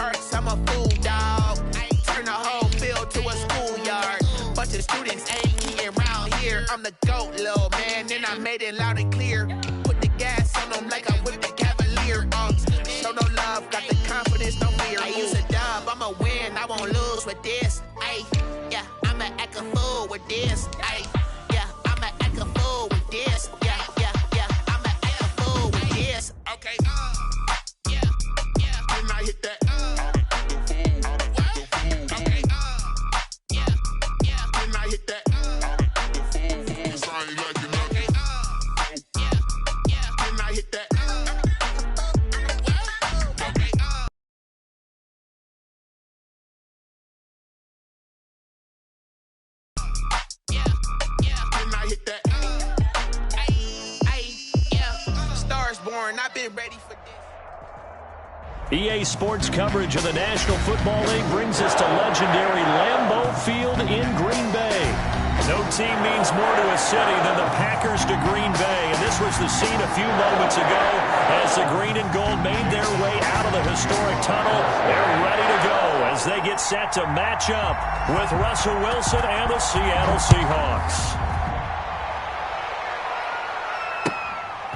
charts, I'm a fool, dog. Turn the whole field to a schoolyard. Bunch of students ain't eating around here. I'm the GOAT, little man, and I made it loud and clear. Put the gas on them like I'm with the Cavalier. Show no love, got the confidence, no fear. I use a dub, I'ma win, I won't lose with this. Ay, yeah, I'ma act a fool with this. Ay, yeah, I'ma act a fool with this. Yeah, yeah, yeah, I'ma act a fool with this. Okay, yeah, yeah, when I hit that. I've been ready for this. EA Sports coverage of the National Football League brings us to legendary Lambeau Field in Green Bay. No team means more to a city than the Packers to Green Bay, and this was the scene a few moments ago as the green and gold made their way out of the historic tunnel. They're ready to go as they get set to match up with Russell Wilson and the Seattle Seahawks.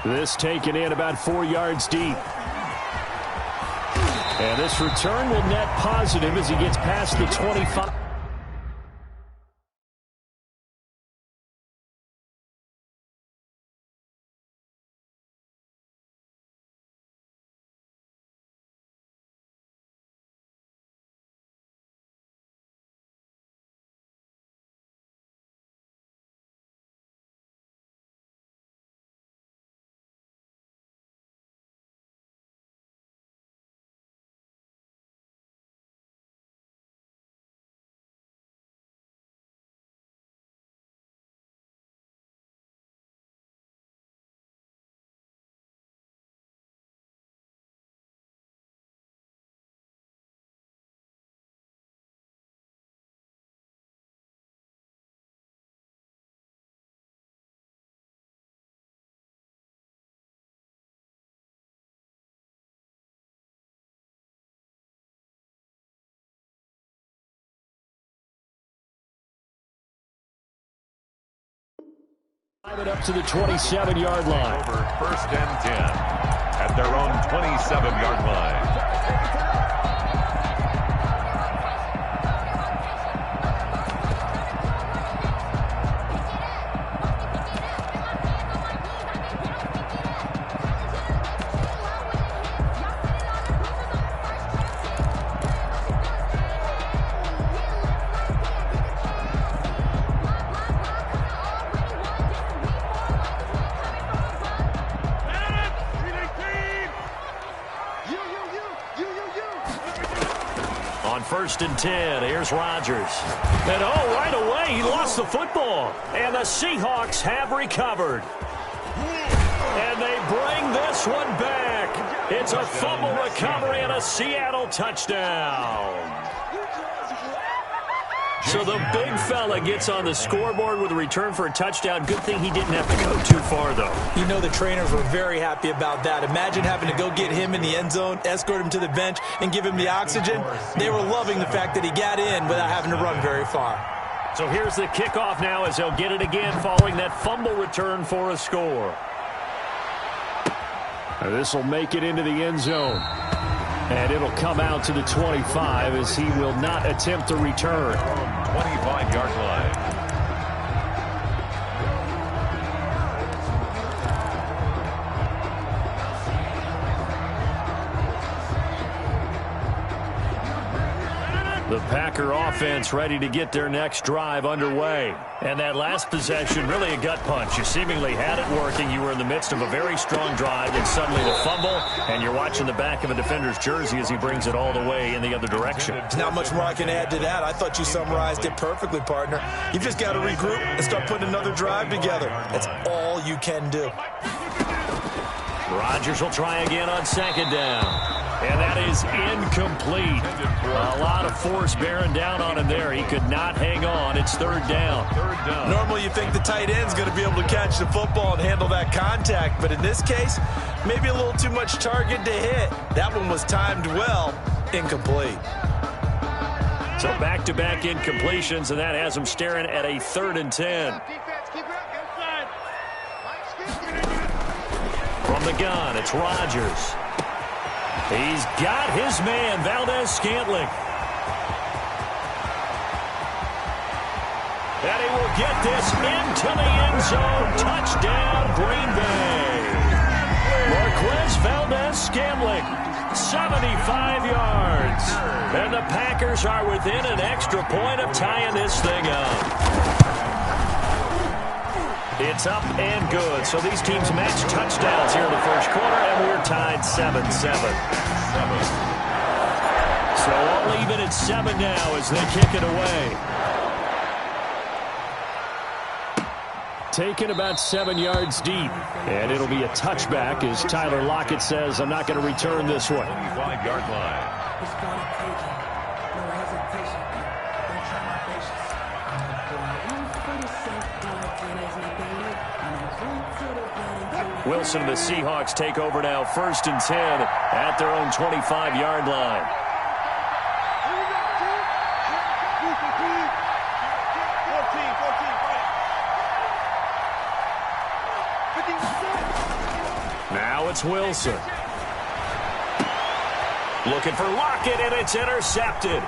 This taken in about 4 yards deep. And this return will net positive as he gets past the 25. It up to the 27-yard line. Over 1st and 10 at their own 27-yard line. On 1st and 10, here's Rodgers. And right away, he lost the football. And the Seahawks have recovered. And they bring this one back. It's a fumble recovery and a Seattle touchdown. So the big fella gets on the scoreboard with a return for a touchdown. Good thing he didn't have to go too far, though. You know the trainers were very happy about that. Imagine having to go get him in the end zone, escort him to the bench, and give him the oxygen. They were loving the fact that he got in without having to run very far. So here's the kickoff now as they'll get it again following that fumble return for a score. This will make it into the end zone. And it'll come out to the 25 as he will not attempt to return. 25-yard line. The Packer offense ready to get their next drive underway. And that last possession, really a gut punch. You seemingly had it working. You were in the midst of a very strong drive, and suddenly the fumble, and you're watching the back of a defender's jersey as he brings it all the way in the other direction. There's not much more I can add to that. I thought you summarized it perfectly, partner. You've just got to regroup and start putting another drive together. That's all you can do. Rodgers will try again on 2nd down. And that is incomplete. A lot of force bearing down on him there. He could not hang on. It's 3rd down. Normally you think the tight end's going to be able to catch the football and handle that contact. But in this case, maybe a little too much target to hit. That one was timed well, Incomplete. So back-to-back incompletions, and that has him staring at a 3rd and 10. From the gun, it's Rodgers. He's got his man, Valdez-Scantling. And he will get this into the end zone. Touchdown, Green Bay. Marquez Valdez-Scantling, 75 yards. And the Packers are within an extra point of tying this thing up. It's up and good. So these teams match touchdowns here in the first quarter, and we're tied 7-7. So all even at 7 now as they kick it away. Taken about 7 yards deep. And it'll be a touchback as Tyler Lockett says, I'm not going to return this one. 25-yard line. Wilson and the Seahawks take over now, 1st and 10 at their own 25-yard line. Now it's Wilson. Looking for Lockett, and it's intercepted.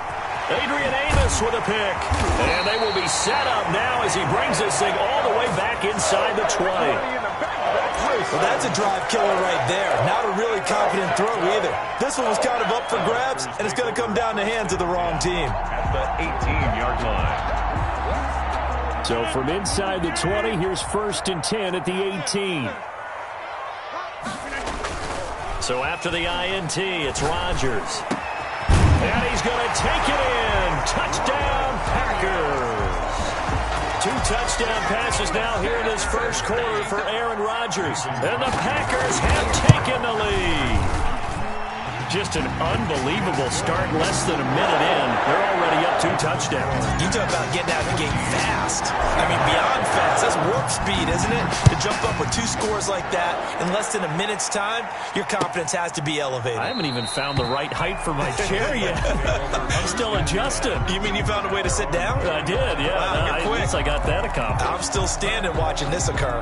Adrian Amos with a pick. And they will be set up now as he brings this thing all the way back inside the 20. Well, that's a drive killer right there. Not a really confident throw either. This one was kind of up for grabs, and it's going to come down the hands of the wrong team. At the 18-yard line. So from inside the 20, here's 1st and 10 at the 18. So after the INT, it's Rodgers. And he's going to take it in. Touchdown, Packers. 2 touchdown passes now here in this first quarter for Aaron Rodgers. And the Packers have taken the lead. Just an unbelievable start. Less than a minute in, they're already up 2 touchdowns. You talk about getting out of the game fast. I mean, beyond fast. That's warp speed, isn't it? To jump up with 2 scores like that in less than a minute's time, your confidence has to be elevated. I haven't even found the right height for my chair yet. I'm still adjusting. You mean you found a way to sit down? I did, yeah. Wow, you're quick. At least I got that accomplished. I'm still standing watching this occur.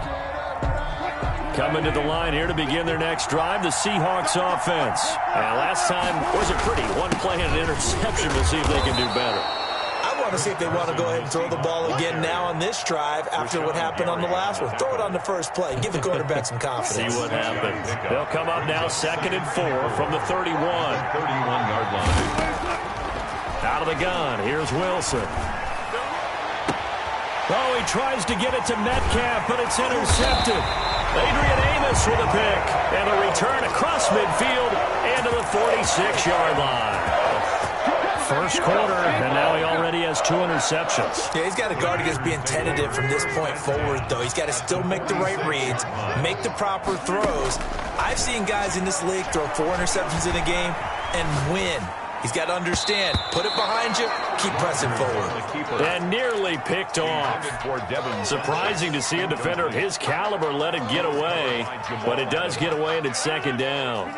Coming to the line here to begin their next drive, the Seahawks offense. Last time was a pretty one play and an interception. We'll see if they can do better. I want to see if they want to go ahead and throw the ball again now on this drive after what happened on the last one. Throw it on the first play. Give the quarterback some confidence. See what happens. They'll come up now 2nd and 4 from the 31. 31-yard line. Out of the gun, here's Wilson. Oh, he tries to get it to Metcalf, but it's intercepted. Adrian Amos with a pick, and a return across midfield and to the 46-yard line. First quarter, and now he already has 2 interceptions. Yeah, he's got to guard against being tentative from this point forward, though. He's got to still make the right reads, make the proper throws. I've seen guys in this league throw 4 interceptions in a game and win. He's got to understand, put it behind you, keep pressing forward. And nearly picked off. Surprising to see a defender of his caliber let it get away, but it does get away and it's 2nd down.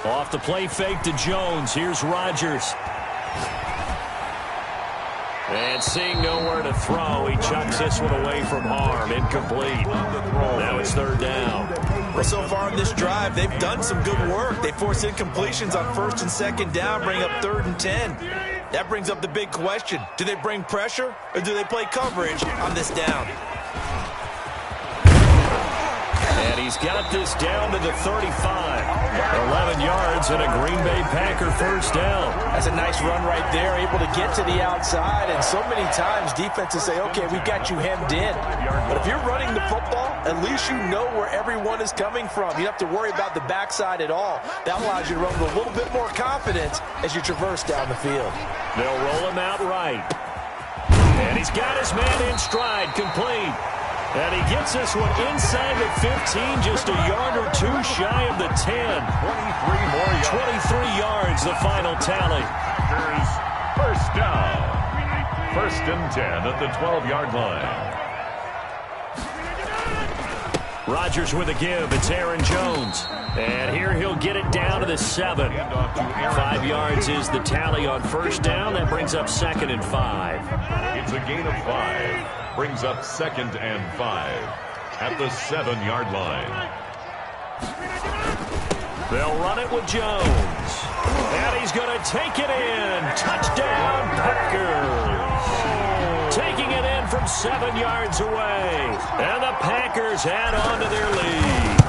Off the play fake to Jones. Here's Rodgers. And seeing nowhere to throw, he chucks this one away from harm. Incomplete. Now it's 3rd down. Well, so far in this drive, they've done some good work. They force incompletions on 1st and 2nd down, bring up 3rd and 10. That brings up the big question. Do they bring pressure, or do they play coverage on this down? And he's got this down to the 35. 11 yards and a Green Bay Packer 1st down. That's a nice run right there, able to get to the outside. And so many times defenses say, okay, we've got you hemmed in. But if you're running the football, at least you know where everyone is coming from. You don't have to worry about the backside at all. That allows you to run with a little bit more confidence as you traverse down the field. They'll roll him out right. And he's got his man in stride, complete. And he gets this one inside the 15, just a yard or 2 shy of the 10. 23 more yards. 23 yards, the final tally. First down. 1st and 10 at the 12-yard line. Rodgers with a give. It's Aaron Jones. And here he'll get it down to the 7. 5 yards is the tally on first down. That brings up 2nd and 5. It's a gain of 5. Brings up 2nd and 5 at the 7-yard line. They'll run it with Jones. And he's going to take it in. Touchdown, Packers. Taking it in from 7 yards away. And the Packers add on to their lead.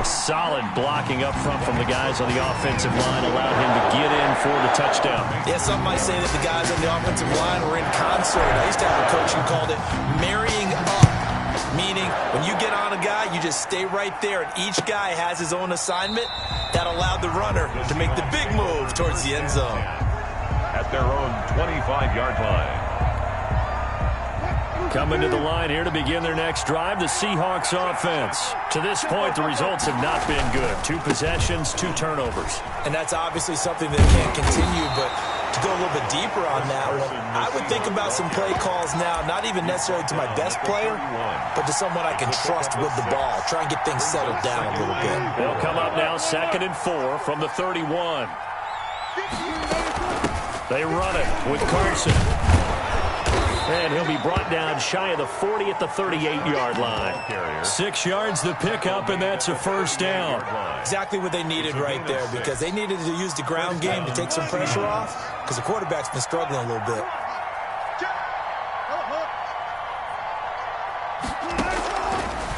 Solid blocking up front from the guys on the offensive line allowed him to get in for the touchdown. Yeah, some might say that the guys on the offensive line were in concert. I used to have a coach who called it marrying up, meaning when you get on a guy, you just stay right there, and each guy has his own assignment. That allowed the runner to make the big move towards the end zone. At their own 25-yard line. Coming to the line here to begin their next drive, the Seahawks offense. To this point, the results have not been good. 2 possessions, 2 turnovers. And that's obviously something that can't continue, but to go a little bit deeper on that one, I would think about some play calls now, not even necessarily to my best player, but to someone I can trust with the ball. Try and get things settled down a little bit. They'll come up now 2nd and 4 from the 31. They run it with Carson. And he'll be brought down shy of the 40 at the 38-yard line. 6 yards the pickup, and that's a first down. Exactly what they needed right there, because they needed to use the ground game to take some pressure off, because the quarterback's been struggling a little bit.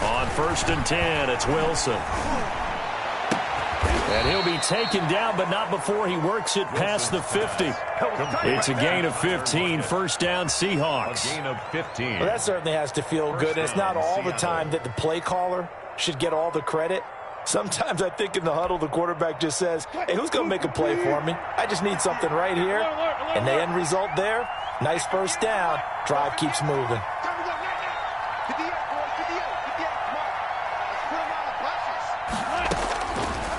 On 1st and 10, it's Wilson. And he'll be taken down, but not before he works it past the 50. It's a gain of 15, first down Seahawks. A gain of 15. Well, that certainly has to feel good, and it's not all the time that the play caller should get all the credit. Sometimes I think in the huddle, the quarterback just says, hey, who's going to make a play for me? I just need something right here. And the end result there, nice first down. Drive keeps moving.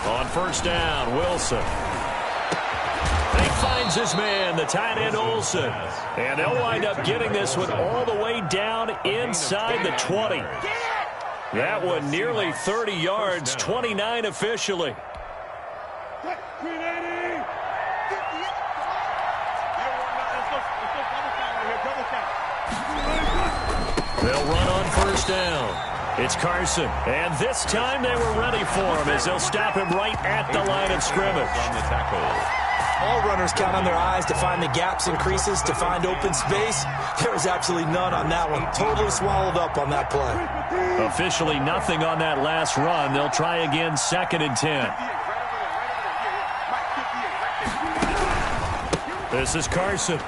On first down, Wilson. He finds his man, the tight end Olsen. And they'll wind up getting this one all the way down inside the 20. That one nearly 30 yards, 29 officially. They'll run on first down. It's Carson, and this time they were ready for him as they'll stop him right at the line of scrimmage. On the tackle. All runners count on their eyes to find the gaps and creases, to find open space. There was absolutely none on that one. Totally swallowed up on that play. Officially nothing on that last run. They'll try again, 2nd and 10. This is Carson.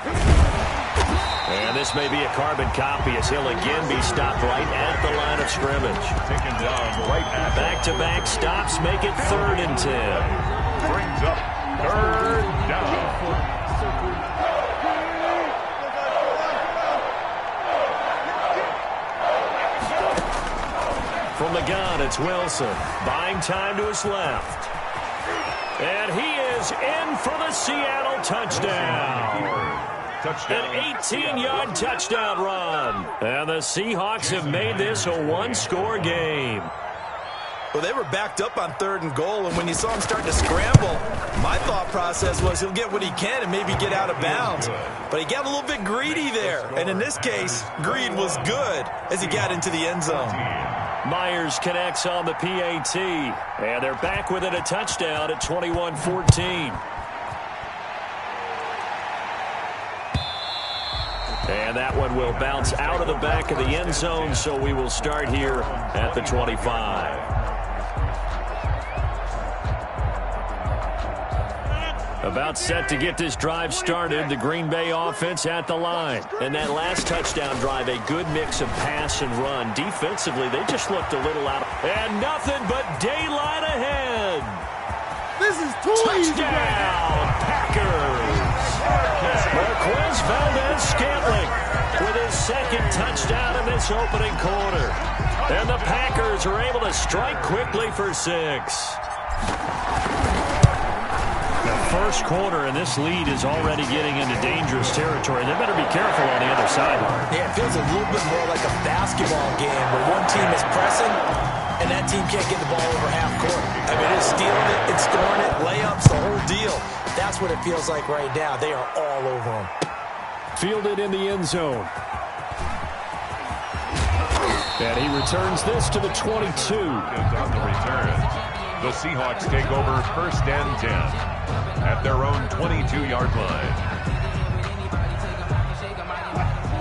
And this may be a carbon copy as he'll again be stopped right at the line of scrimmage. Taken down right at Back-to-back stops make it 3rd and 10. brings up 3rd down. From the gun, it's Wilson. Buying time to his left. And he is in for the Seattle touchdown. An 18-yard touchdown run. And the Seahawks have made this a one-score game. Well, they were backed up on 3rd and goal, and when you saw him start to scramble, my thought process was he'll get what he can and maybe get out of bounds. But he got a little bit greedy there, and in this case, greed was good as he got into the end zone. Myers connects on the PAT, and they're back within a touchdown at 21-14. And that one will bounce out of the back of the end zone, so we will start here at the 25. About set to get this drive started, the Green Bay offense at the line. And that last touchdown drive, a good mix of pass and run. Defensively, they just looked a little out. And nothing but daylight ahead. This is too easy. Touchdown, Packers. Marquez Valdez-Scantling with his 2nd touchdown in this opening quarter. And the Packers are able to strike quickly for 6. first quarter, and this lead is already getting into dangerous territory. They better be careful on the other sideline. Yeah, it feels a little bit more like a basketball game where one team is pressing and that team can't get the ball over half court. I mean, it's stealing it, it's scoring it, layups, the whole deal. That's what it feels like right now. They are all over them. Fielded in the end zone. And he returns this to the 22. On the return, the Seahawks take over 1st and 10 at their own 22-yard line.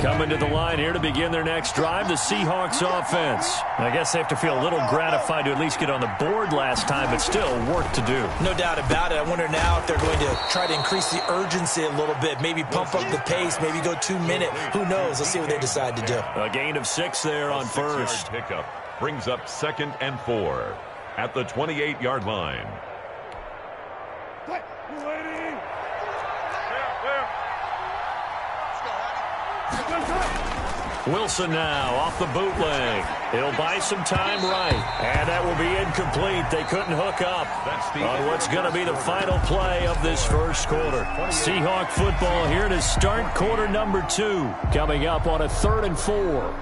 Coming to the line here to begin their next drive, the Seahawks offense. I guess they have to feel a little gratified to at least get on the board last time, but still work to do. No doubt about it. I wonder now if they're going to try to increase the urgency a little bit, maybe pump up the pace, maybe go 2-minute. Who knows? Let's see what they decide to do. A gain of 6 there on first. Pickup brings up 2nd and 4 at the 28-yard line. Wilson now off the bootleg. He'll buy some time right. And that will be incomplete. They couldn't hook up on what's going to be the final play of this first quarter. Seahawk football here to start quarter number 2. Coming up on a 3rd and 4.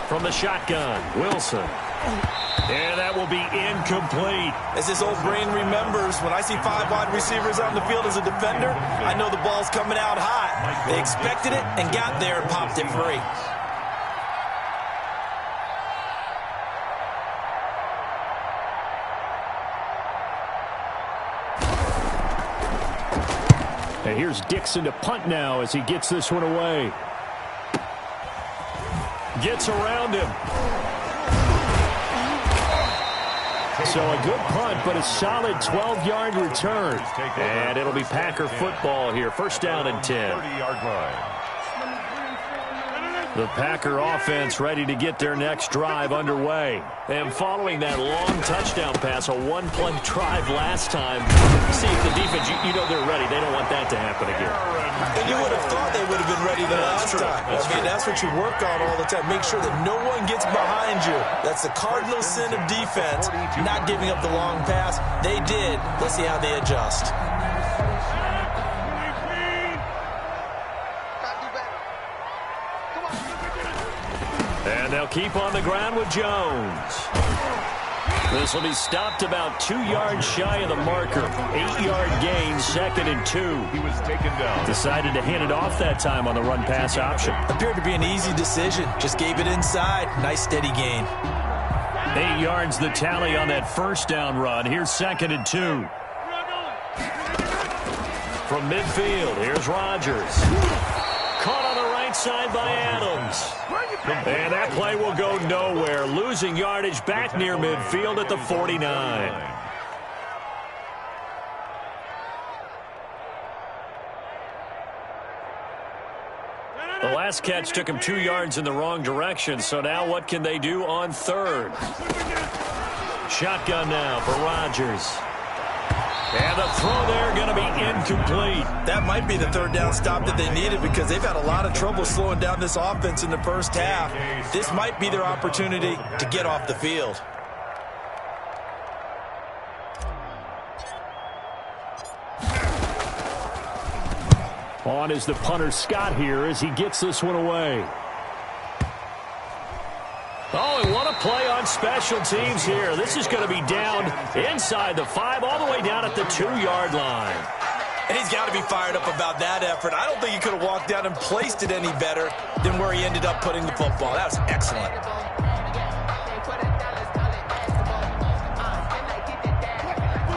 From the shotgun, Wilson. And that will be incomplete. As his old brain remembers, when I see 5 wide receivers on the field as a defender, I know the ball's coming out hot. They expected it and got there and popped it free. And here's Dixon to punt now as he gets this one away. Gets around him. So a good punt, but a solid 12-yard return. And it'll be Packer football here. 1st down and 10. 30-yard line. The Packer offense ready to get their next drive underway. And following that long touchdown pass, a 1-play drive last time. See if the defense, you know they're ready. They don't want that to happen again. And you would have thought they would have been ready the last time. I mean, that's what you work on all the time. Make sure that no one gets behind you. That's the cardinal sin of defense, not giving up the long pass. They did. Let's see how they adjust. And they'll keep on the ground with Jones. This will be stopped about 2 yards shy of the marker. 8-yard gain, 2nd and 2. He was taken down. Decided to hand it off that time on the run-pass option. Appeared to be an easy decision. Just gave it inside. Nice steady gain. 8 yards the tally on that 1st down run. Here's 2nd and 2. From midfield, here's Rodgers. Caught on the right side by Adams. And that play will go nowhere. Losing yardage back near midfield at the 49. The last catch took him 2 yards in the wrong direction, so now what can they do on 3rd? Shotgun now for Rodgers. And the throw there going to be incomplete. That might be the 3rd down stop that they needed because they've had a lot of trouble slowing down this offense in the first half. This might be their opportunity to get off the field. On is the punter Scott here as he gets this one away. Oh, and what a play on special teams here. This is going to be down inside the 5, all the way down at the 2-yard line. And he's got to be fired up about that effort. I don't think he could have walked down and placed it any better than where he ended up putting the football. That was excellent.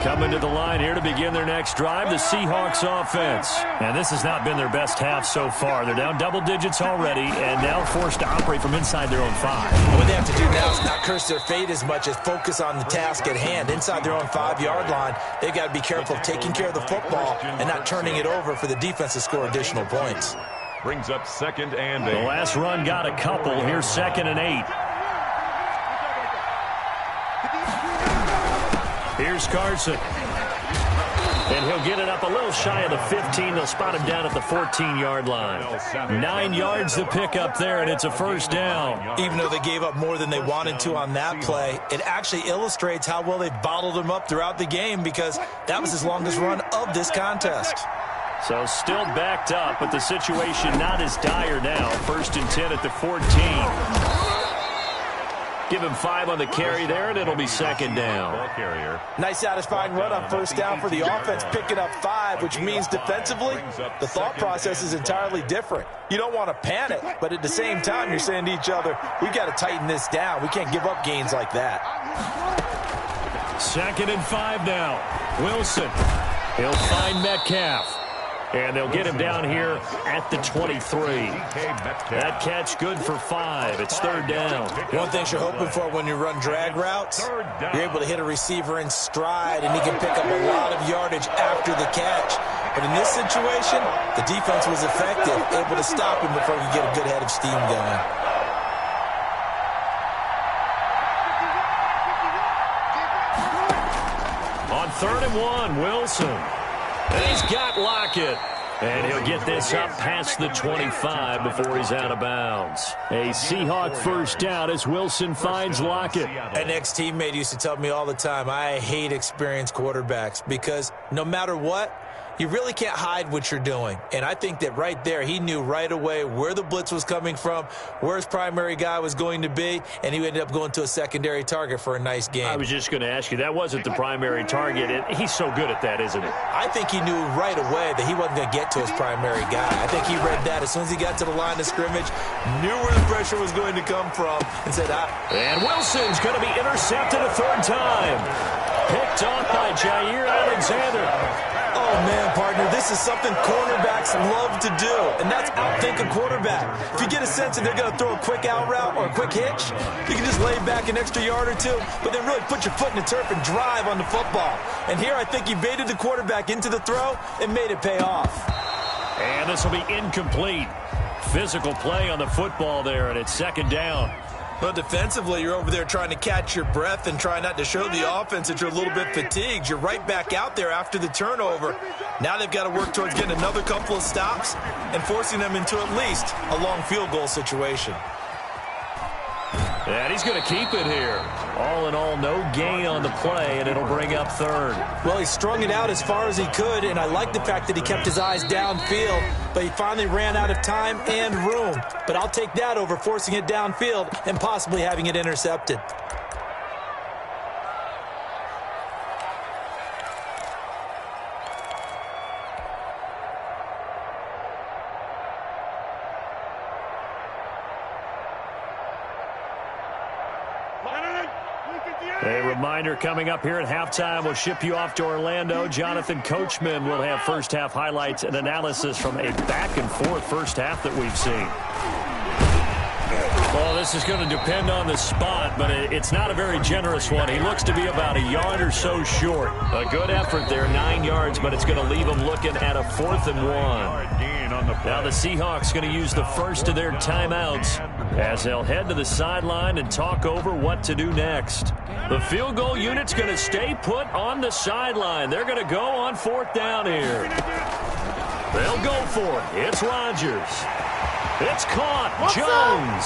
Coming to the line here to begin their next drive, the Seahawks offense. And this has not been their best half so far. They're down double digits already and now forced to operate from inside their own 5. And what they have to do now is not curse their fate as much as focus on the task at hand. Inside their own 5-yard line, they've got to be careful of taking care of the football and not turning it over for the defense to score additional points. Brings up 2nd and 8. The last run got a couple. Here's 2nd and 8. Here's Carson. And he'll get it up a little shy of the 15. They'll spot him down at the 14-yard line. 9 yards to pick up there, and it's a first down. Even though they gave up more than they wanted to on that play, it actually illustrates how well they bottled him up throughout the game, because that was his longest run of this contest. So still backed up, but the situation not as dire now. 1st and 10 at the 14. Give him 5 on the carry there, and it'll be 2nd down. Nice satisfying run on 1st down for the offense, picking up 5, which means defensively, the thought process is entirely different. You don't want to panic, but at the same time, you're saying to each other, we've got to tighten this down. We can't give up gains like that. 2nd and 5 now. Wilson. He'll find Metcalf. And they'll get him down here at the 23. That catch good for 5. It's 3rd down. One thing you're hoping for when you run drag routes, you're able to hit a receiver in stride, and he can pick up a lot of yardage after the catch. But in this situation, the defense was effective, able to stop him before he could get a good head of steam going. On 3rd and 1, Wilson. And he's got Lockett. And he'll get this up past the 25 before he's out of bounds. A Seahawk first down as Wilson finds Lockett. An ex-teammate used to tell me all the time, I hate experienced quarterbacks, because no matter what, you really can't hide what you're doing. And I think that right there, he knew right away where the blitz was coming from, where his primary guy was going to be, and he ended up going to a secondary target for a nice game. I was just going to ask you, that wasn't the primary target. He's so good at that, isn't he? I think he knew right away that he wasn't going to get to his primary guy. I think he read that as soon as he got to the line of scrimmage, knew where the pressure was going to come from, and said, And Wilson's going to be intercepted a 3rd time. Picked off by Jair Alexander. Oh, man, partner, this is something cornerbacks love to do, and that's outthink a quarterback. If you get a sense that they're going to throw a quick out route or a quick hitch, you can just lay back an extra yard or two, but then really put your foot in the turf and drive on the football. And here I think he baited the quarterback into the throw and made it pay off. And this will be incomplete. Physical play on the football there, and it's 2nd down. Well, defensively, you're over there trying to catch your breath and try not to show the offense that you're a little bit fatigued. You're right back out there after the turnover. Now they've got to work towards getting another couple of stops and forcing them into at least a long field goal situation. And he's going to keep it here. All in all, no gain on the play, and it'll bring up 3rd. Well, he strung it out as far as he could, and I like the fact that he kept his eyes downfield, but he finally ran out of time and room. But I'll take that over forcing it downfield and possibly having it intercepted. A reminder coming up here at halftime. We'll ship you off to Orlando. Jonathan Coachman will have first half highlights and analysis from a back-and-forth first half that we've seen. Well, this is going to depend on the spot, but it's not a very generous one. He looks to be about a yard or so short. A good effort there, 9 yards, but it's going to leave him looking at a 4th and 1. Now the Seahawks going to use the first of their timeouts as they'll head to the sideline and talk over what to do next. The field goal unit's going to stay put on the sideline. They're going to go on 4th down here. They'll go for it. It's Rodgers. It's caught. Jones.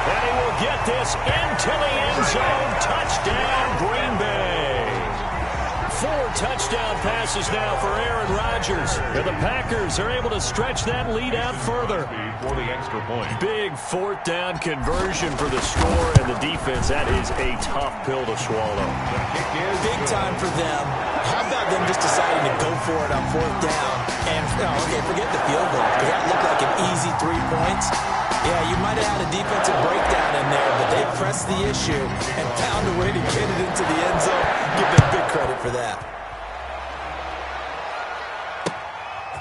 And he will get this into the end zone. Touchdown, Green Bay. 4 touchdown passes now for Aaron Rodgers. And the Packers are able to stretch that lead out further. For the extra point. Big 4th down conversion for the score, and the defense, that is a tough pill to swallow. Big time for them. How about them just deciding to go for it on 4th down? And, okay, forget the field goal, because that looked like an easy 3 points. Yeah, you might have had a defensive breakdown in there, but they pressed the issue and found a way to get it into the end zone. Give them big credit for that.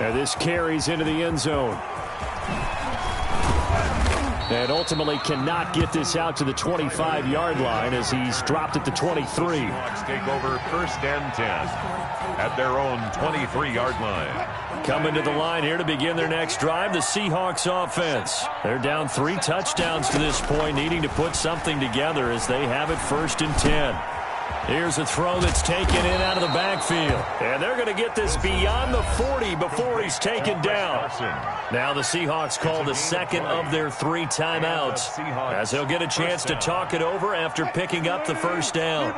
And this carries into the end zone. And ultimately cannot get this out to the 25-yard line as he's dropped at the 23. Seahawks take over 1st and 10 at their own 23-yard line. Coming to the line here to begin their next drive, the Seahawks offense. They're down 3 touchdowns to this point, needing to put something together as they have it 1st and 10. Here's a throw that's taken in out of the backfield. And they're going to get this beyond the 40 before he's taken down. Now the Seahawks call the second of their 3 timeouts as they'll get a chance to talk it over after picking up the first down.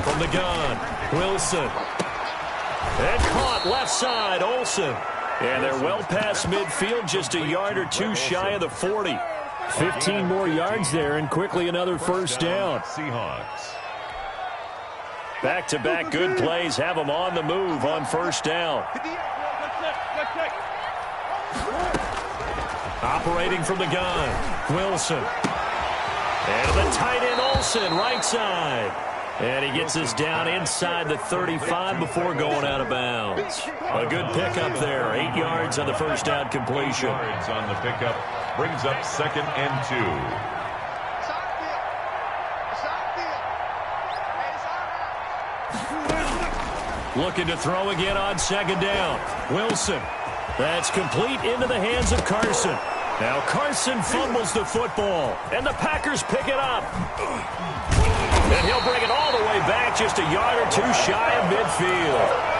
From the gun, Wilson. And caught left side, Olsen. And they're well past midfield, just a yard or 2 shy of the 40. 15 more yards there, and quickly another first down. Seahawks. Back-to-back good plays have them on the move on first down. Operating from the gun, Wilson. And the tight end, Olsen, right side. And he gets this down inside the 35 before going out of bounds. A good pickup there. 8 yards on the first down completion. 8 yards on the pickup brings up 2nd and 2. Looking to throw again on 2nd down. Wilson. That's complete into the hands of Carson. Now Carson fumbles the football, and the Packers pick it up. And he'll bring it all the way back, just a yard or 2 shy of midfield.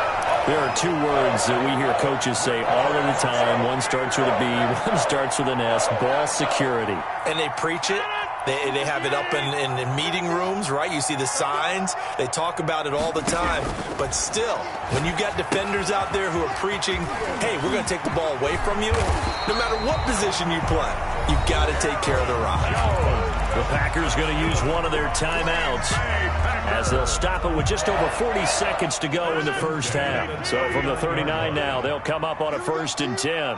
There are 2 words that we hear coaches say all of the time. One starts with a B, one starts with an S, ball security. And they preach it. They have it up in meeting rooms, right? You see the signs. They talk about it all the time. But still, when you got defenders out there who are preaching, hey, we're going to take the ball away from you, no matter what position you play, you've got to take care of the rock. The Packers going to use one of their timeouts as they'll stop it with just over 40 seconds to go in the first half. So from the 39 now, they'll come up on a 1st and 10.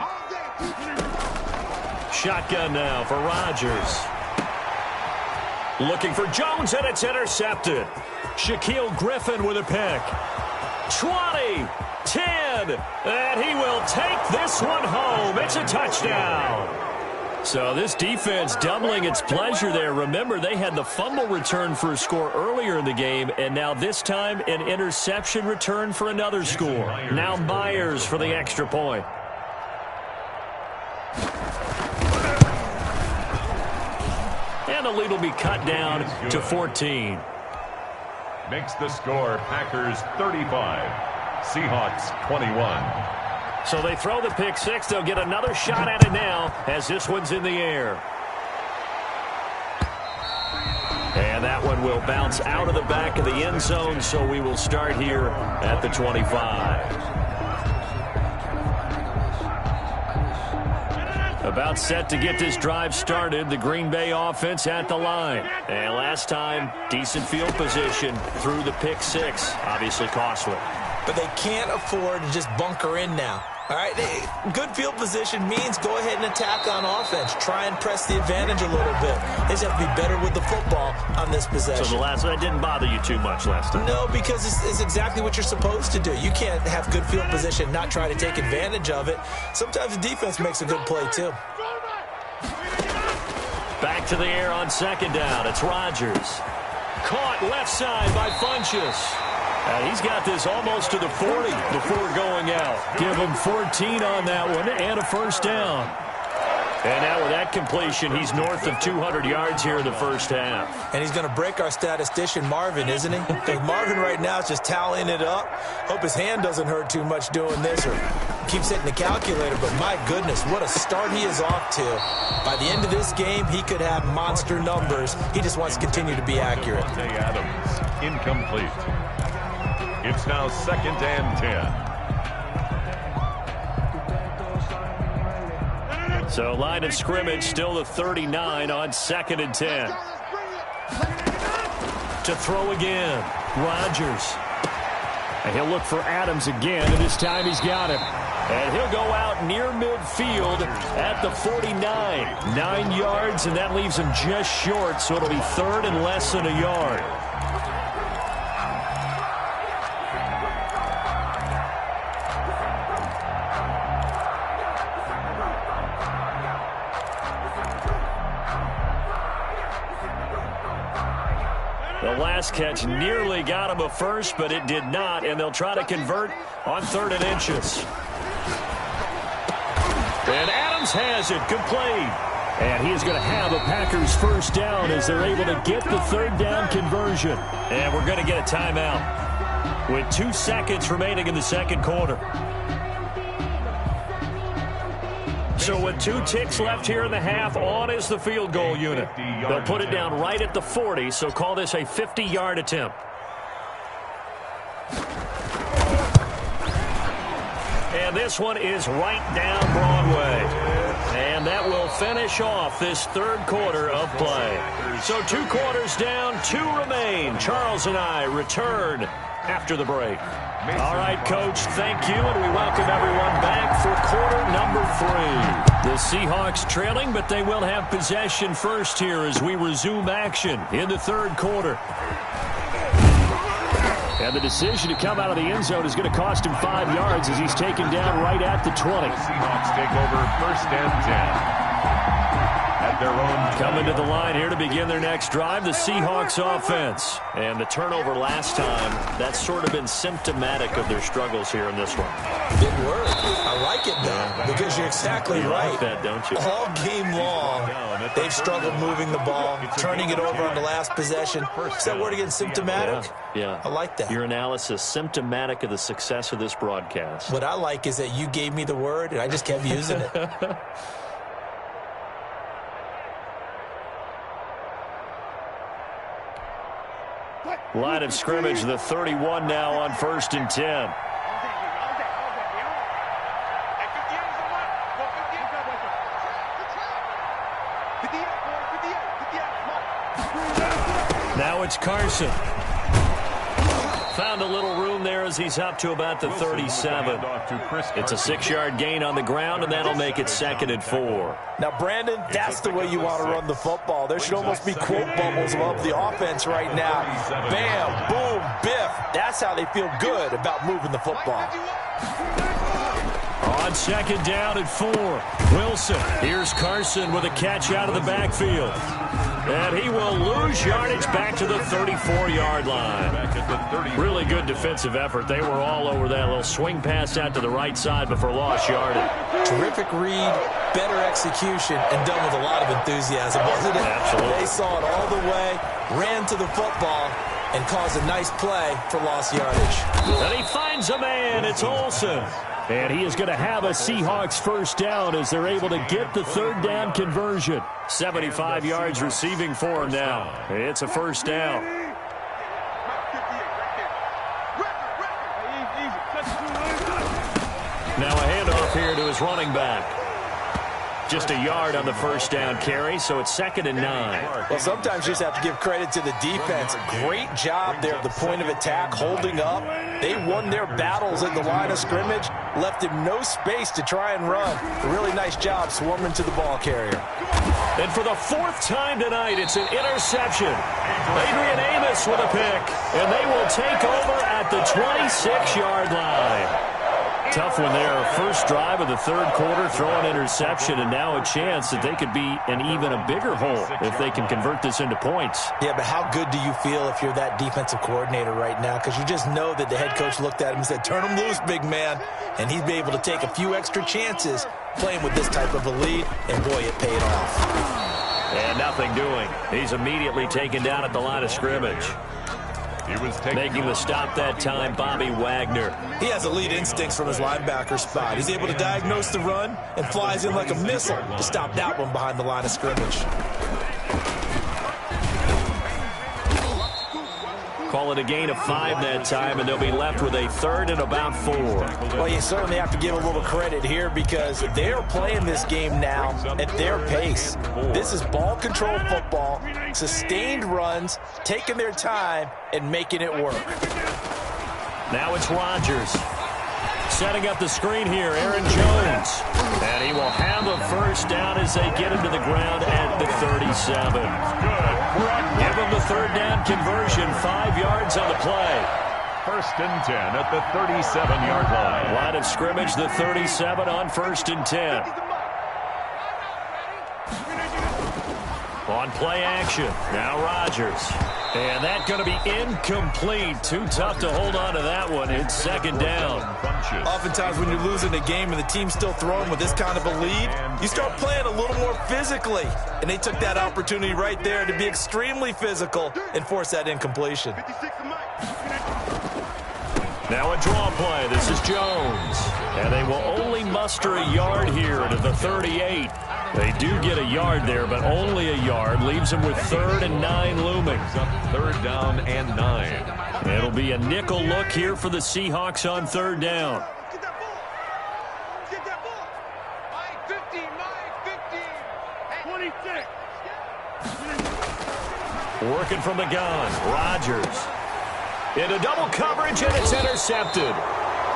Shotgun now for Rodgers. Looking for Jones, and it's intercepted. Shaquille Griffin with a pick. 20, 10, and he will take this one home. It's a touchdown. So this defense doubling its pleasure there. Remember, they had the fumble return for a score earlier in the game, and now this time an interception return for another score. Now Myers for the extra point. And the lead will be cut down to 14. Makes the score Packers 35, Seahawks 21. So they throw the pick 6. They'll get another shot at it now as this one's in the air. And that one will bounce out of the back of the end zone, so we will start here at the 25. About set to get this drive started, the Green Bay offense at the line. And last time, decent field position through the pick 6. Obviously costly. But they can't afford to just bunker in now. All right, good field position means go ahead and attack on offense. Try and press the advantage a little bit. They just have to be better with the football on this possession. So that didn't bother you too much last time? No, because it's exactly what you're supposed to do. You can't have good field position, not try to take advantage of it. Sometimes the defense makes a good play, too. Back to the air on 2nd down. It's Rodgers. Caught left side by Funchess. And he's got this almost to the 40 before going out. Give him 14 on that one and a first down. And now with that completion, he's north of 200 yards here in the first half. And he's going to break our statistician, Marvin, isn't he? Because Marvin right now is just tallying it up. Hope his hand doesn't hurt too much doing this or keeps hitting the calculator. But my goodness, what a start he is off to. By the end of this game, he could have monster numbers. He just wants to continue to be accurate. Adams, incomplete. It's now 2nd and 10. So line of scrimmage still the 39 on 2nd and 10. To throw again, Rodgers. And he'll look for Adams again, and this time he's got him. And he'll go out near midfield at the 49. 9 yards, and that leaves him just short, so it'll be 3rd and less than a yard. That last catch nearly got him a first, but it did not, and they'll try to convert on 3rd and inches. And Adams has it, complete. And he is going to have a Packers first down as they're able to get the 3rd down conversion. And we're going to get a timeout with 2 seconds remaining in the 2nd quarter. So with 2 ticks left here in the half, on is the field goal unit. They'll put it down right at the 40, so call this a 50-yard attempt. And this one is right down Broadway. And that will finish off this 3rd quarter of play. So 2 quarters down, 2 remain. Charles and I return after the break. All right, Coach, thank you, and we welcome everyone back for quarter number 3. The Seahawks trailing, but they will have possession first here as we resume action in the 3rd quarter. And the decision to come out of the end zone is going to cost him 5 yards as he's taken down right at the 20. The Seahawks take over 1st and 10. At their own coming to the line here to begin their next drive, the Seahawks offense. And the turnover last time, that's sort of been symptomatic of their struggles here in this one. Big word. I like it, though, because you're exactly right. Like that, don't you? All game long, they've struggled moving the ball, turning it over on the last possession. Is that word again, symptomatic? Yeah. I like that. Your analysis, symptomatic of the success of this broadcast. What I like is that you gave me the word, and I just kept using it. Line of scrimmage, the 31 now on 1st and 10. Now it's Carson. Found a little room there as he's up to about the 37. It's a 6-yard gain on the ground, and that'll make it 2nd and 4. Now, Brandon, that's the way you want to run the football. There should almost be quote bubbles above the offense right now. Bam, boom, biff. That's how they feel good about moving the football. On 2nd down and 4. Wilson. Here's Carson with a catch out of the backfield. And he will lose yardage back to the 34-yard line. Really good defensive effort. They were all over that little swing pass out to the right side before lost yardage. Terrific read, better execution, and done with a lot of enthusiasm, wasn't it? Absolutely. They saw it all the way, ran to the football, and caused a nice play for lost yardage. And he finds a man. It's Olsen. And he is going to have a Seahawks first down as they're able to get the 3rd down conversion. 75 yards receiving for him now. It's a first down. Now a handoff here to his running back. Just a yard on the first down carry, so it's 2nd and 9. Well, sometimes you just have to give credit to the defense. Great job there at the point of attack, holding up. They won their battles at the line of scrimmage, left him no space to try and run. A really nice job swarming to the ball carrier. And for the 4th time tonight, it's an interception. Adrian Amos with a pick, and they will take over at the 26-yard line. Tough one there. First drive of the 3rd quarter, throw an interception, and now a chance that they could be in even a bigger hole if they can convert this into points. Yeah, but how good do you feel if you're that defensive coordinator right now? Because you just know that the head coach looked at him and said, turn him loose, big man. And he'd be able to take a few extra chances playing with this type of a lead, and boy, it paid off. And nothing doing. He's immediately taken down at the line of scrimmage. Making the stop that time, Bobby Wagner. He has elite instincts from his linebacker spot. He's able to diagnose the run and flies in like a missile to stop that one behind the line of scrimmage. Call it a gain of 5 that time, and they'll be left with a 3rd and about 4. Well, you certainly have to give a little credit here because they're playing this game now at their pace. This is ball control football, sustained runs, taking their time, and making it work. Now it's Rodgers. Setting up the screen here, Aaron Jones. And he will have a first down as they get him to the ground at the 37. Give him the 3rd down conversion, 5 yards on the play. 1st and 10 at the 37-yard line. Line of scrimmage, the 37 on 1st and 10. On play action, now Rodgers. And that's going to be incomplete. Too tough to hold on to that one. It's second down. Oftentimes when you're losing a game and the team's still throwing with this kind of a lead, you start playing a little more physically. And they took that opportunity right there to be extremely physical and force that incompletion. Now a draw play. This is Jones. And they will only muster a yard here to the 38. They do get a yard there, but only a yard. Leaves them with 3rd and 9 looming. Third down and 9. It'll be a nickel look here for the Seahawks on 3rd down. Get that ball. 15, 26. Working from the gun. Rodgers. Into double coverage, and it's intercepted.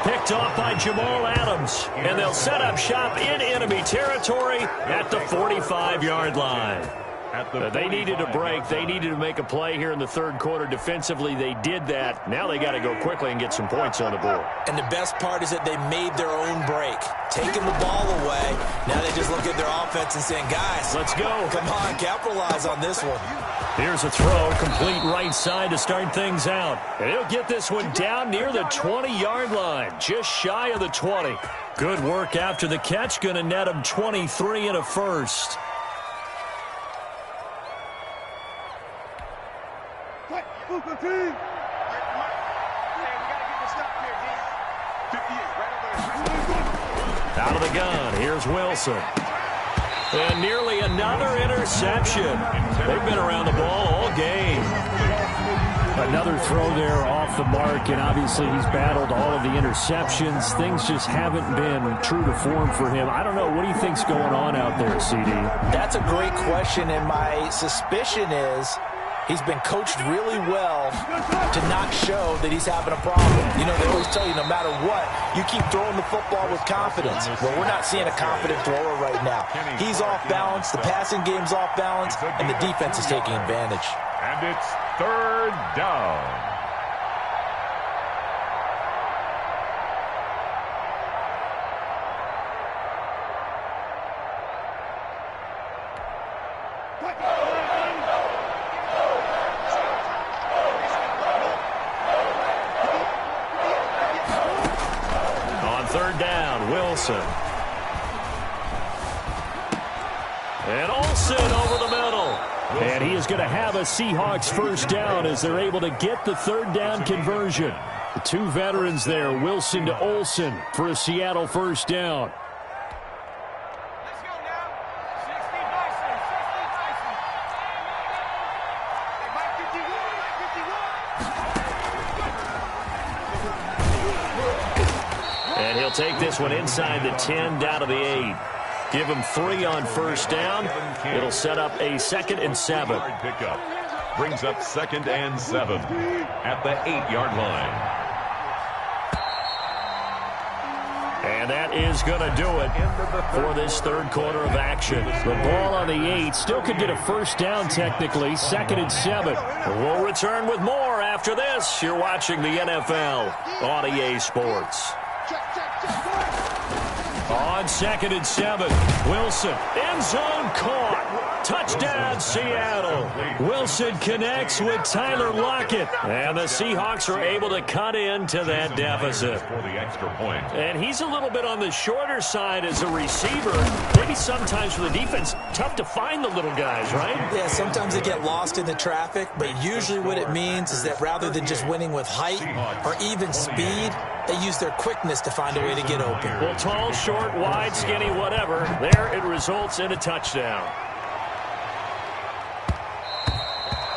Picked off by Jamal Adams. And they'll set up shop in enemy territory at the 45-yard line. They needed a break. They needed to make a play here in the 3rd quarter defensively. They did that. Now they got to go quickly and get some points on the board. And the best part is that they made their own break. Taking the ball away. Now they just look at their offense and saying, guys, let's go. Come on, capitalize on this one. Here's a throw, complete right side to start things out. And he'll get this one down near the 20-yard line, just shy of the 20. Good work after the catch, going to net him 23 and a first. Out of the gun, here's Wilson. And nearly another interception. They've been around the ball all game. Another throw there off the mark, and obviously he's battled all of the interceptions. Things just haven't been true to form for him. I don't know. What do you think's going on out there, CD? That's a great question, and my suspicion is he's been coached really well to not show that he's having a problem. You know, they always tell you no matter what, you keep throwing the football with confidence. Well, we're not seeing a confident thrower right now. He's off balance, the passing game's off balance, and the defense is taking advantage. And it's 3rd down. And Olsen over the middle. And he is going to have a Seahawks first down as they're able to get the 3rd down conversion. The 2 veterans there, Wilson to Olsen for a Seattle first down. Let's go now. 60 Bison. 60 Bison. And he'll take this one inside the 10 down to the 8. Give him 3 on first down. It'll set up a 2nd and 7. Pickup brings up 2nd and 7 at the 8-yard line. And that is going to do it for this 3rd quarter of action. The ball on the 8 still could get a first down technically. 2nd and 7. We'll return with more after this. You're watching the NFL on EA Sports. On 2nd and 7, Wilson, end zone caught. Touchdown, Seattle. Wilson connects with Tyler Lockett. And the Seahawks are able to cut into that deficit. For the extra point. And he's a little bit on the shorter side as a receiver. Maybe sometimes for the defense, tough to find the little guys, right? Yeah, sometimes they get lost in the traffic, but usually what it means is that rather than just winning with height or even speed, they use their quickness to find a way to get open. Well, tall, short, wide, skinny, whatever. There it results in a touchdown.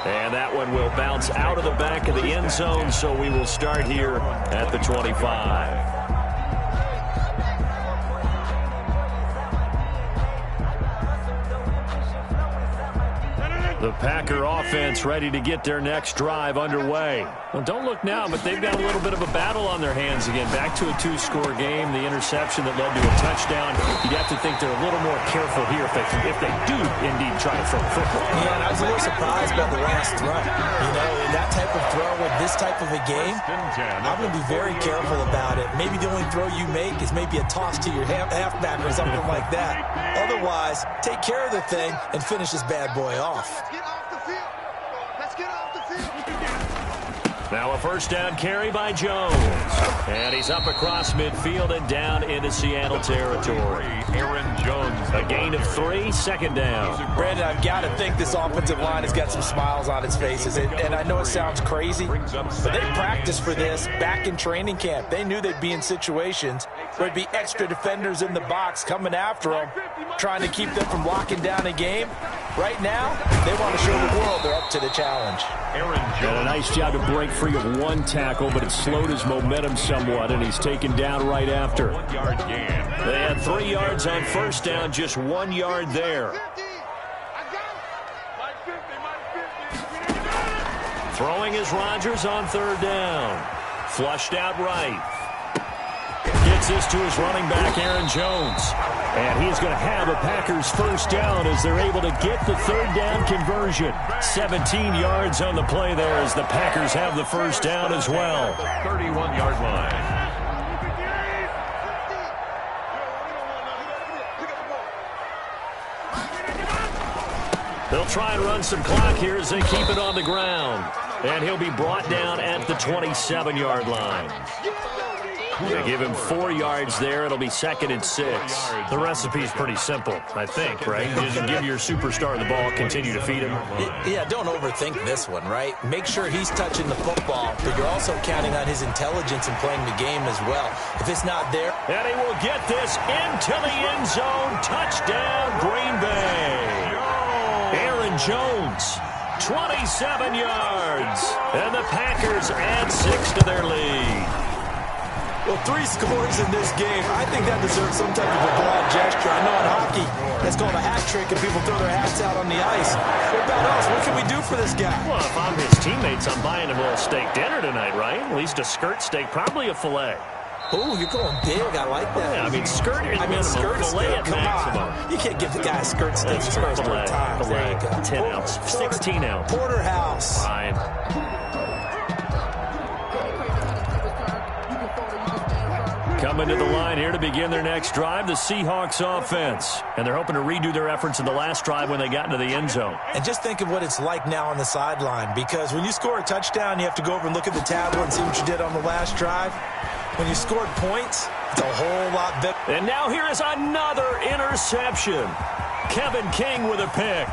And that one will bounce out of the back of the end zone, so we will start here at the 25. The Packer offense ready to get their next drive underway. Well, don't look now, but they've got a little bit of a battle on their hands again. Back to a 2-score game. The interception that led to a touchdown. You'd have to think they're a little more careful here if they do indeed try to throw the football. Yeah, and I was a little surprised by the last throw. You know, in that type of throw with this type of a game, I'm going to be very careful about it. Maybe the only throw you make is maybe a toss to your halfback or something like that. Otherwise, take care of the thing and finish this bad boy off. Get off the field. Let's get off the field. Now a first down carry by Jones. And he's up across midfield and down into Seattle territory. Aaron Jones. A gain of 3, second down. Brandon, I've got to think this offensive line has got some smiles on its faces. And I know it sounds crazy, but they practiced for this back in training camp. They knew they'd be in situations where there'd be extra defenders in the box coming after them, trying to keep them from locking down a game. Right now, they want to show the world they're up to the challenge. Aaron And a Jones. nice job to break free of one tackle, but it slowed his momentum somewhat, and he's taken down right after. 1-yard gain. They had 3 yards on first down, just 1 yard there. 50. I got it. 50. Throwing is Rodgers on third down. Flushed out right. Gets this to his running back, Aaron Jones. And he's going to have a Packers first down as they're able to get the third down conversion. 17 yards on the play there as the Packers have the first down as well. 31-yard line. They'll try and run some clock here as they keep it on the ground. And he'll be brought down at the 27-yard line. They give him 4 yards there. It'll be 2nd and 6. The recipe's pretty simple, I think, right? You just give your superstar the ball, continue to feed him. Yeah, don't overthink this one, right? Make sure he's touching the football, but you're also counting on his intelligence in playing the game as well. If it's not there... And he will get this into the end zone. Touchdown, Green Bay. Aaron Jones, 27 yards. And the Packers add 6 to their lead. Well, 3 scores in this game. I think that deserves some type of a broad gesture. I know in hockey, that's called a hat trick, and people throw their hats out on the ice. What about us? What can we do for this guy? Well, if I'm his teammates, I'm buying him a little steak dinner tonight, right? At least a skirt steak, probably a filet. Oh, you're going big. I like that. Yeah, I mean, skirt at minimum, skirt filet at Come maximum. on. You can't give the guy a skirt steak That's first filet, time. There you go. 10 ounce, 16 ounce. Porterhouse. Fine. Coming to the line here to begin their next drive, the Seahawks offense. And they're hoping to redo their efforts in the last drive when they got into the end zone. And just think of what it's like now on the sideline, because when you score a touchdown, you have to go over and look at the tablet and see what you did on the last drive. When you scored points, it's a whole lot better. And now here is another interception. Kevin King with a pick.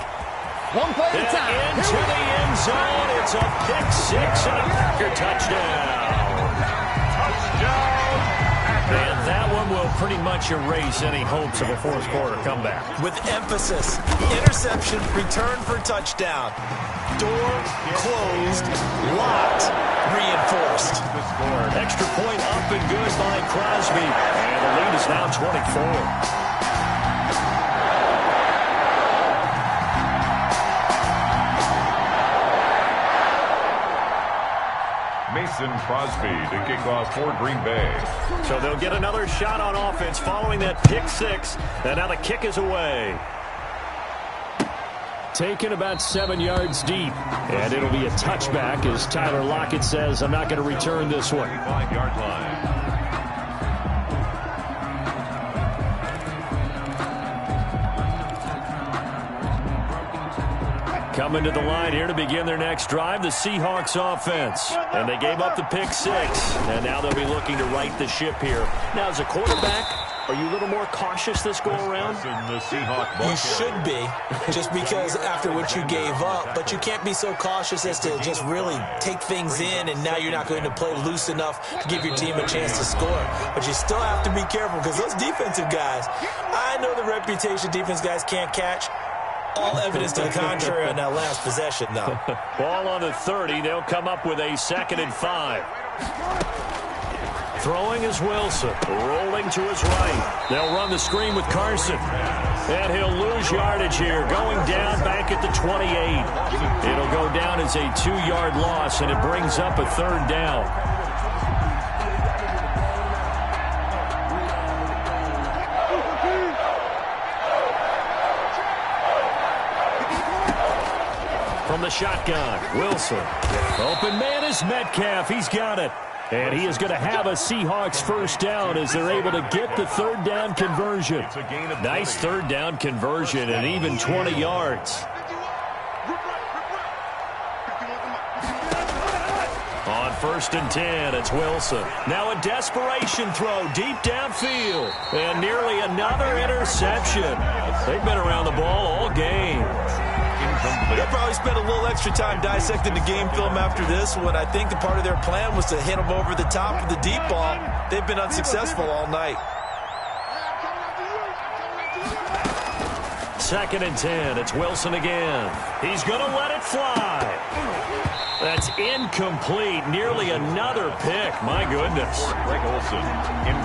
One play at a time. Into the end zone. It's a pick 6 and a Packer touchdown. And that one will pretty much erase any hopes of a fourth quarter comeback. With emphasis, interception, return for touchdown. Door closed, locked, reinforced. Extra point up and good by Crosby. And the lead is now 24. Mason Crosby to kick off for Green Bay. So they'll get another shot on offense following that pick 6. And now the kick is away. Taken about 7 yards deep. And it'll be a touchback as Tyler Lockett says, I'm not going to return this one. 5-yard line. Coming to the line here to begin their next drive, the Seahawks offense. And they gave up the pick 6. And now they'll be looking to right the ship here. Now, as a quarterback, are you a little more cautious this go-around? You should be, just because after what you gave up. But you can't be so cautious as to just really take things in, and now you're not going to play loose enough to give your team a chance to score. But you still have to be careful, because those defensive guys, I know the reputation defense guys can't catch. All evidence to the contrary on that last possession, though. Ball on the 30. They'll come up with a 2nd and 5. Throwing is Wilson. Rolling to his right. They'll run the screen with Carson. And he'll lose yardage here. Going down back at the 28. It'll go down as a 2-yard loss, and it brings up a 3rd down. From the shotgun, Wilson. Open man is Metcalf. He's got it. And he is going to have a Seahawks 1st down as they're able to get the 3rd down conversion. Nice 3rd down conversion and even 20 yards. On 1st and 10, it's Wilson. Now a desperation throw deep downfield. And nearly another interception. They've been around the ball all game. They'll probably spend a little extra time dissecting the game film after this one. I think the part of their plan was to hit them over the top with the deep ball. They've been unsuccessful all night. 2nd and 10. It's Wilson again. He's going to let it fly. That's incomplete. Nearly another pick. My goodness.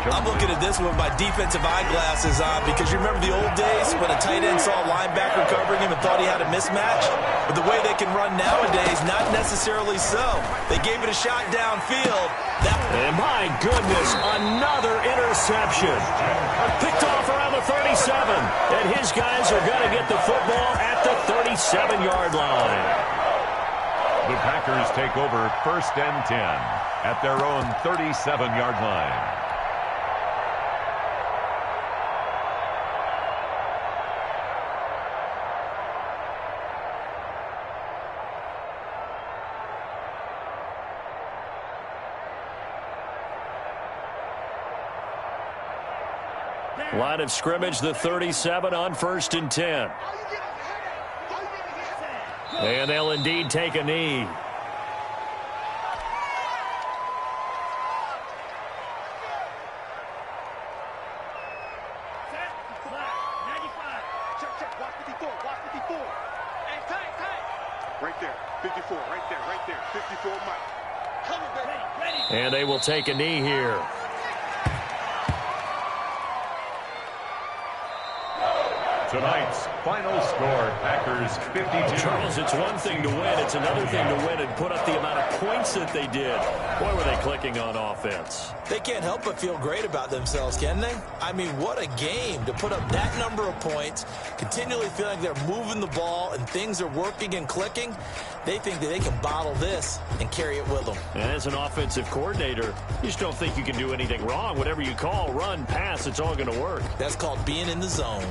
I'm looking at this with my defensive eyeglasses on because you remember the old days when a tight end saw a linebacker covering him and thought he had a mismatch? But the way they can run nowadays, not necessarily so. They gave it a shot downfield. And my goodness, another interception. Picked off around the 37. And his guys are going to get the football at the 37-yard line. The Packers take over 1st and 10 at their own 37-yard line. Line of scrimmage, the 37 on 1st and 10. And they'll indeed take a knee. Right there, 54, right there, 54 Mike. And they will take a knee here. Tonight's final score, Packers 52. Charles, it's one thing to win. It's another thing to win and put up the amount of points that they did. Boy, were they clicking on offense. They can't help but feel great about themselves, can they? I mean, what a game to put up that number of points, continually feeling they're moving the ball and things are working and clicking. They think that they can bottle this and carry it with them. And as an offensive coordinator, you just don't think you can do anything wrong. Whatever you call, run, pass, it's all going to work. That's called being in the zone.